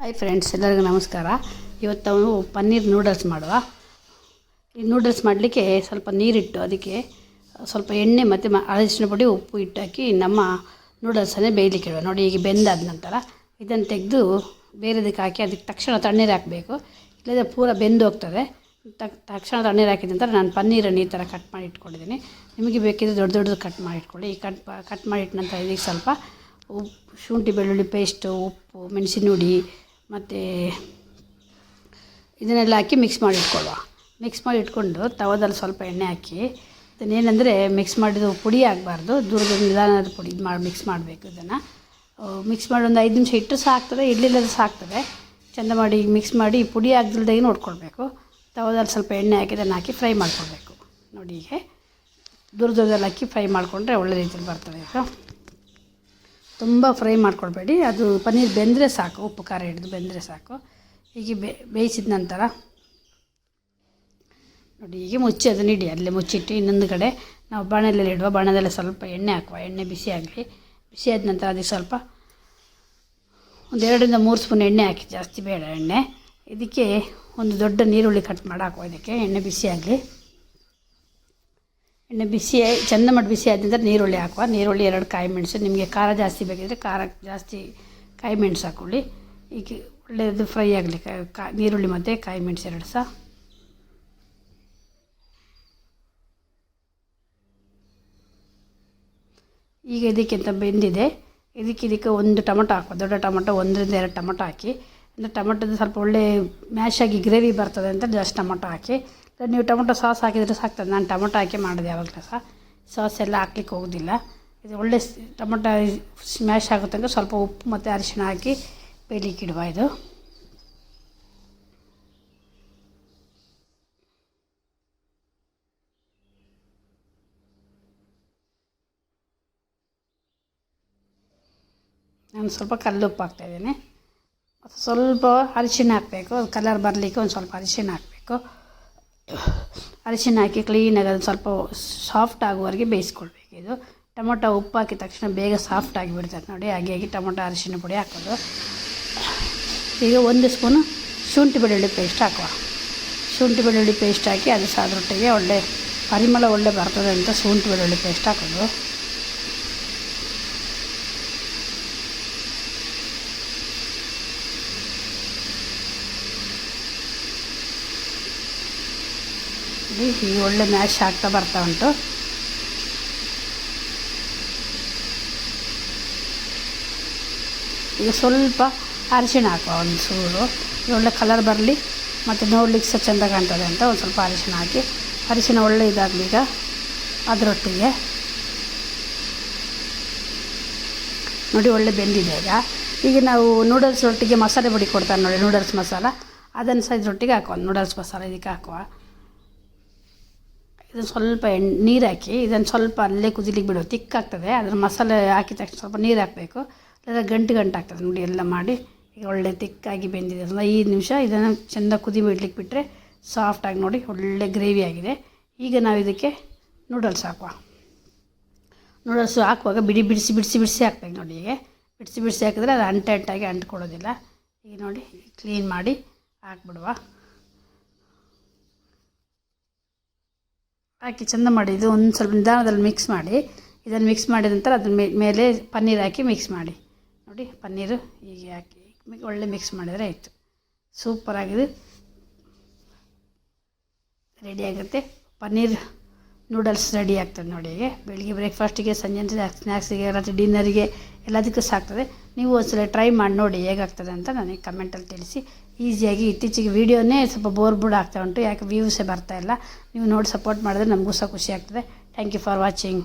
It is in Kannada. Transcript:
ಹಾಯ್ ಫ್ರೆಂಡ್ಸ್, ಎಲ್ಲರಿಗೂ ನಮಸ್ಕಾರ. ಇವತ್ತು ನಾವು ಪನ್ನೀರ್ ನೂಡಲ್ಸ್ ಮಾಡುವ. ಈ ನೂಡಲ್ಸ್ ಮಾಡಲಿಕ್ಕೆ ಸ್ವಲ್ಪ ನೀರಿಟ್ಟು ಅದಕ್ಕೆ ಸ್ವಲ್ಪ ಎಣ್ಣೆ ಮತ್ತು ಅರಿಶಿನ ಪುಡಿ ಉಪ್ಪು ಇಟ್ಟು ಹಾಕಿ ನಮ್ಮ ನೂಡಲ್ಸನ್ನೇ ಬೇಯಲಿಕ್ಕೆ ಇಡುವ. ನೋಡಿ, ಈಗ ಬೆಂದಾದ ನಂತರ ಇದನ್ನು ತೆಗೆದು ಬೇರೆದಕ್ಕೆ ಹಾಕಿ ಅದಕ್ಕೆ ತಕ್ಷಣ ತಣ್ಣೀರು ಹಾಕಬೇಕು, ಇಲ್ಲದೆ ಪೂರ ಬೆಂದು ಹೋಗ್ತದೆ. ತಕ್ಷಣ ತಣ್ಣೀರು ಹಾಕಿದ ನಂತರ ನಾನು ಪನ್ನೀರನ್ನು ಈ ಥರ ಕಟ್ ಮಾಡಿ ಇಟ್ಕೊಂಡಿದ್ದೀನಿ. ನಿಮಗೆ ಬೇಕಿದ್ರೆ ದೊಡ್ಡ ದೊಡ್ಡದು ಕಟ್ ಮಾಡಿ ಇಟ್ಕೊಳ್ಳಿ. ಈ ಕಟ್ ಮಾಡಿ ಇಟ್ಟ ನಂತರ ಇದಕ್ಕೆ ಸ್ವಲ್ಪ ಉಪ್ಪು, ಶುಂಠಿ ಬೆಳ್ಳುಳ್ಳಿ ಪೇಸ್ಟು, ಉಪ್ಪು, ಮೆಣಸಿನ ಹುಡಿ ಮತ್ತು ಇದನ್ನೆಲ್ಲ ಹಾಕಿ ಮಿಕ್ಸ್ ಮಾಡಿ ಇಟ್ಕೊಳ್ಳುವ. ಮಿಕ್ಸ್ ಮಾಡಿ ಇಟ್ಕೊಂಡು ತವದಲ್ಲಿ ಸ್ವಲ್ಪ ಎಣ್ಣೆ ಹಾಕಿ ಇದನ್ನೇನೆಂದರೆ ಮಿಕ್ಸ್ ಮಾಡಿದ್ದು ಪುಡಿ ಆಗಬಾರ್ದು, ದೂರದ ನಿಧಾನದ ಪುಡಿ ಇದು ಮಾಡಿ ಮಿಕ್ಸ್ ಮಾಡಬೇಕು. ಇದನ್ನು ಮಿಕ್ಸ್ ಮಾಡಿ ಒಂದು 5 ನಿಮಿಷ ಇಟ್ಟು ಸಾಕ್ತದೆ, ಇಡ್ಲಿಲ್ಲದ ಸಾಕ್ತದೆ. ಚೆಂದ ಮಾಡಿ ಮಿಕ್ಸ್ ಮಾಡಿ ಪುಡಿ ಆಗದಿಲ್ದಾಗೆ ನೋಡ್ಕೊಳ್ಬೇಕು. ತವದಲ್ಲಿ ಸ್ವಲ್ಪ ಎಣ್ಣೆ ಹಾಕಿ ಇದನ್ನು ಹಾಕಿ ಫ್ರೈ ಮಾಡ್ಕೊಳ್ಬೇಕು. ನೋಡಿ, ಹೀಗೆ ದೂರದಲ್ಲಿ ಹಾಕಿ ಫ್ರೈ ಮಾಡಿಕೊಂಡ್ರೆ ಒಳ್ಳೆ ರೀತಿಯಲ್ಲಿ ಬರ್ತದೆ. ಇದು ತುಂಬ ಫ್ರೈ ಮಾಡ್ಕೊಳ್ಬೇಡಿ, ಅದು ಪನ್ನೀರ್ ಬೆಂದರೆ ಸಾಕು, ಉಪ್ಪು ಖಾರ ಹಿಡಿದು ಬೆಂದರೆ ಸಾಕು. ಹೀಗೆ ಬೇಯಿಸಿದ ನಂತರ ನೋಡಿ, ಹೀಗೆ ಮುಚ್ಚಿ ಅದನ್ನು ಇಡಿ. ಅಲ್ಲೇ ಮುಚ್ಚಿಟ್ಟು ಇನ್ನೊಂದು ಕಡೆ ನಾವು ಬಾಣಲೆಯಲ್ಲಿ ಇಡುವ. ಬಾಣದಲ್ಲಿ ಸ್ವಲ್ಪ ಎಣ್ಣೆ ಹಾಕುವ. ಎಣ್ಣೆ ಬಿಸಿ ಆಗಲಿ. ಬಿಸಿ ಆದ ನಂತರ ಅದಕ್ಕೆ ಸ್ವಲ್ಪ ಒಂದು 2 ರಿಂದ 3 ಸ್ಪೂನ್ ಎಣ್ಣೆ ಹಾಕಿ, ಜಾಸ್ತಿ ಬೇಡ ಎಣ್ಣೆ. ಇದಕ್ಕೆ ಒಂದು ದೊಡ್ಡ ನೀರುಳ್ಳಿ ಕಟ್ ಮಾಡಿ ಹಾಕುವ. ಇದಕ್ಕೆ ಎಣ್ಣೆ ಬಿಸಿ ಆಗಲಿ. ಎಣ್ಣೆ ಬಿಸಿ ಚೆಂದ ಮಾಡಿ ಬಿಸಿ ಆದ ನಂತರ ನೀರುಳ್ಳಿ ಹಾಕುವ. ನೀರುಳ್ಳಿ 2 ಕಾಯಿ ಮೆಣಸು, ನಿಮಗೆ ಖಾರ ಜಾಸ್ತಿ ಬೇಕಿದ್ದರೆ ಖಾರ ಜಾಸ್ತಿ ಕಾಯಿ ಮೆಣಸು ಹಾಕೊಳ್ಳಿ. ಈಗ ಒಳ್ಳೆಯದು ಫ್ರೈ ಆಗಲಿ ನೀರುಳ್ಳಿ ಮತ್ತು ಕಾಯಿ ಮೆಣಸು 2 ಸಹ. ಈಗ ಇದಕ್ಕಿಂತ ಬೆಂದಿದೆ. ಇದಕ್ಕೆ ಒಂದು ಟೊಮೊಟೊ ಹಾಕುವ. ದೊಡ್ಡ ಟೊಮೊಟೊ 1 ರಿಂದ 2 ಟೊಮೊಟೊ ಹಾಕಿ, ಅಂದರೆ ಟೊಮೊಟೊದು ಸ್ವಲ್ಪ ಒಳ್ಳೆ ಮ್ಯಾಶ್ ಆಗಿ ಗ್ರೇವಿ ಬರ್ತದೆ ಅಂತ ಜಾಸ್ತಿ ಟೊಮೊಟೊ ಹಾಕಿ. ನೀವು ಟೊಮೊಟೊ ಸಾಸ್ ಹಾಕಿದರೆ ಸಾಕ್ತದೆ. ನಾನು ಟೊಮೊಟೊ ಹಾಕಿ ಮಾಡೋದು ಯಾವಾಗಲೂ ಸಹ. ಸಾಸ್ ಎಲ್ಲ ಹಾಕ್ಲಿಕ್ಕೆ ಹೋಗೋದಿಲ್ಲ. ಇದು ಒಳ್ಳೆ ಟೊಮೊಟೊ ಸ್ಮ್ಯಾಶ್ ಆಗೋ ತನಕ ಸ್ವಲ್ಪ ಉಪ್ಪು ಮತ್ತು ಅರಿಶಿಣ ಹಾಕಿ ಬೇಯಲಿಕ್ಕೆ ಇಡುವ. ಇದು ನಾನು ಸ್ವಲ್ಪ ಕಲ್ಲುಪ್ಪು ಹಾಕ್ತಾಯಿದ್ದೀನಿ. ಮತ್ತು ಸ್ವಲ್ಪ ಅರಿಶಿಣ ಹಾಕಬೇಕು, ಕಲರ್ ಬರಲಿಕ್ಕೆ ಒಂದು ಸ್ವಲ್ಪ ಅರಿಶಿಣ ಹಾಕಬೇಕು. ಅರಿಶಿಣ ಹಾಕಿ ಕ್ಲೀನಾಗಿ ಅದನ್ನು ಸ್ವಲ್ಪ ಸಾಫ್ಟ್ ಆಗುವವರೆಗೆ ಬೇಯಿಸ್ಕೊಳ್ಬೇಕು. ಇದು ಟೊಮೊಟೊ ಉಪ್ಪು ಹಾಕಿದ ತಕ್ಷಣ ಬೇಗ ಸಾಫ್ಟ್ ಆಗಿಬಿಡ್ತದೆ. ನೋಡಿ, ಹಾಗೆ ಟೊಮೊಟೊ ಅರಿಶಿಣ ಪುಡಿ ಹಾಕೋದು. ಈಗ 1 ಸ್ಪೂನು ಶುಂಠಿ ಬೆಳ್ಳುಳ್ಳಿ ಪೇಸ್ಟ್ ಹಾಕುವ. ಶುಂಠಿ ಬೆಳ್ಳುಳ್ಳಿ ಪೇಸ್ಟ್ ಹಾಕಿ ಅದು ಸಹ ಅದರೊಟ್ಟಿಗೆ ಒಳ್ಳೆ ಪರಿಮಳ ಒಳ್ಳೆ ಬರ್ತದೆ ಅಂತ ಶುಂಠಿ ಬೆಳ್ಳುಳ್ಳಿ ಪೇಸ್ಟ್ ಹಾಕೋದು. ಈಗ ಒಳ್ಳೆ ಮ್ಯಾಶ್ ಆಗ್ತಾ ಬರ್ತಾ ಉಂಟು. ಈಗ ಸ್ವಲ್ಪ ಅರಿಶಿಣ ಹಾಕುವ, ಒಂದು ಚೂರು ಒಳ್ಳೆ ಕಲರ್ ಬರಲಿ ಮತ್ತು ನೋಡ್ಲಿಕ್ಕೆ ಸಹ ಚೆಂದ ಕಾಣ್ತದೆ ಅಂತ ಒಂದು ಸ್ವಲ್ಪ ಅರಿಶಿಣ ಹಾಕಿ, ಅರಿಶಿಣ ಒಳ್ಳೆ ಇದಾಗಲಿ. ಈಗ ಅದರೊಟ್ಟಿಗೆ ನೋಡಿ ಒಳ್ಳೆ ಬೆಂದಿದೆ. ಈಗ ನಾವು ನೂಡಲ್ಸ್ ಒಟ್ಟಿಗೆ ಮಸಾಲೆ ಪುಡಿ ಕೊಡ್ತಾರೆ ನೋಡಿ, ನೂಡಲ್ಸ್ ಮಸಾಲ, ಅದನ್ನು ಸಹ ಇದರೊಟ್ಟಿಗೆ ಹಾಕುವ. ನೂಡಲ್ಸ್ ಮಸಾಲ ಇದಕ್ಕೆ ಹಾಕುವ. ಇದನ್ನು ಸ್ವಲ್ಪ ನೀರು ಹಾಕಿ ಇದನ್ನು ಸ್ವಲ್ಪ ಅಲ್ಲೇ ಕುದಿಲಿಕ್ಕೆ ಬಿಡುವ. ತಿಕ್ಕಾಗ್ತದೆ. ಅದರ ಮಸಾಲೆ ಹಾಕಿದ ತಕ್ಷಣ ಸ್ವಲ್ಪ ನೀರು ಹಾಕಬೇಕು, ಇಲ್ಲ ಗಂಟು ಆಗ್ತದೆ. ನೋಡಿ, ಎಲ್ಲ ಮಾಡಿ ಈಗ ಒಳ್ಳೆ ತಿಕ್ಕಾಗಿ ಬೆಂದಿದೆ. 5 ನಿಮಿಷ ಇದನ್ನು ಚೆಂದ ಕುದಿ ಬಿಡ್ಲಿಕ್ಕೆ ಬಿಟ್ಟರೆ ಸಾಫ್ಟಾಗಿ ನೋಡಿ ಒಳ್ಳೆ ಗ್ರೇವಿ ಆಗಿದೆ. ಈಗ ನಾವು ಇದಕ್ಕೆ ನೂಡಲ್ಸ್ ಹಾಕುವ. ನೂಡಲ್ಸ್ ಹಾಕುವಾಗ ಬಿಡಿಸಿ ಹಾಕ್ಬೇಕು. ನೋಡಿ, ಹೀಗೆ ಬಿಡಿಸಿ ಹಾಕಿದ್ರೆ ಅದು ಅಂಟಾಗಿ ಅಂಟ್ಕೊಳ್ಳೋದಿಲ್ಲ. ಈಗ ನೋಡಿ, ಕ್ಲೀನ್ ಮಾಡಿ ಹಾಕ್ಬಿಡುವ. ಹಾಕಿ ಚೆಂದ ಮಾಡಿ ಇದು ಒಂದು ಸ್ವಲ್ಪ ನಿಧಾನದಲ್ಲಿ ಮಿಕ್ಸ್ ಮಾಡಿ. ಇದನ್ನು ಮಿಕ್ಸ್ ಮಾಡಿದ ನಂತರ ಅದ್ರ ಮೇಲೆ ಪನ್ನೀರ್ ಹಾಕಿ ಮಿಕ್ಸ್ ಮಾಡಿ. ನೋಡಿ, ಪನ್ನೀರು ಹೀಗೆ ಹಾಕಿ ಒಳ್ಳೆ ಮಿಕ್ಸ್ ಮಾಡಿದರೆ ಆಯಿತು. ಸೂಪರಾಗಿದೆ, ರೆಡಿ ಆಗುತ್ತೆ. ಪನ್ನೀರ್ ನೂಡಲ್ಸ್ ರೆಡಿ ಆಗ್ತದೆ. ನೋಡಿ, ಹೀಗೆ ಬೆಳಿಗ್ಗೆ ಬ್ರೇಕ್ಫಾಸ್ಟಿಗೆ, ಸಂಜೆ ಸ್ನ್ಯಾಕ್ಸಿಗೆ, ರಾತ್ರಿ ಡಿನ್ನರಿಗೆ ಎಲ್ಲದಕ್ಕೂ ಸಾಕ್ತದೆ. ನೀವು ಒಂದ್ಸಲ ಟ್ರೈ ಮಾಡಿ ನೋಡಿ ಹೇಗಾಗ್ತದೆ ಅಂತ ನನಗೆ ಕಮೆಂಟಲ್ಲಿ ತಿಳಿಸಿ. ಈಸಿಯಾಗಿ ಇತ್ತೀಚೆಗೆ ವೀಡಿಯೋನೇ ಸ್ವಲ್ಪ ಬೋರ್ ಆಗ್ತಾ ಉಂಟು, ಯಾಕೆ ವ್ಯೂಸೇ ಬರ್ತಾಯಿಲ್ಲ. ನೀವು ನೋಡಿ ಸಪೋರ್ಟ್ ಮಾಡಿದ್ರೆ ನಮಗೂ ಸಹ ಖುಷಿ ಆಗ್ತದೆ. Thank you for watching.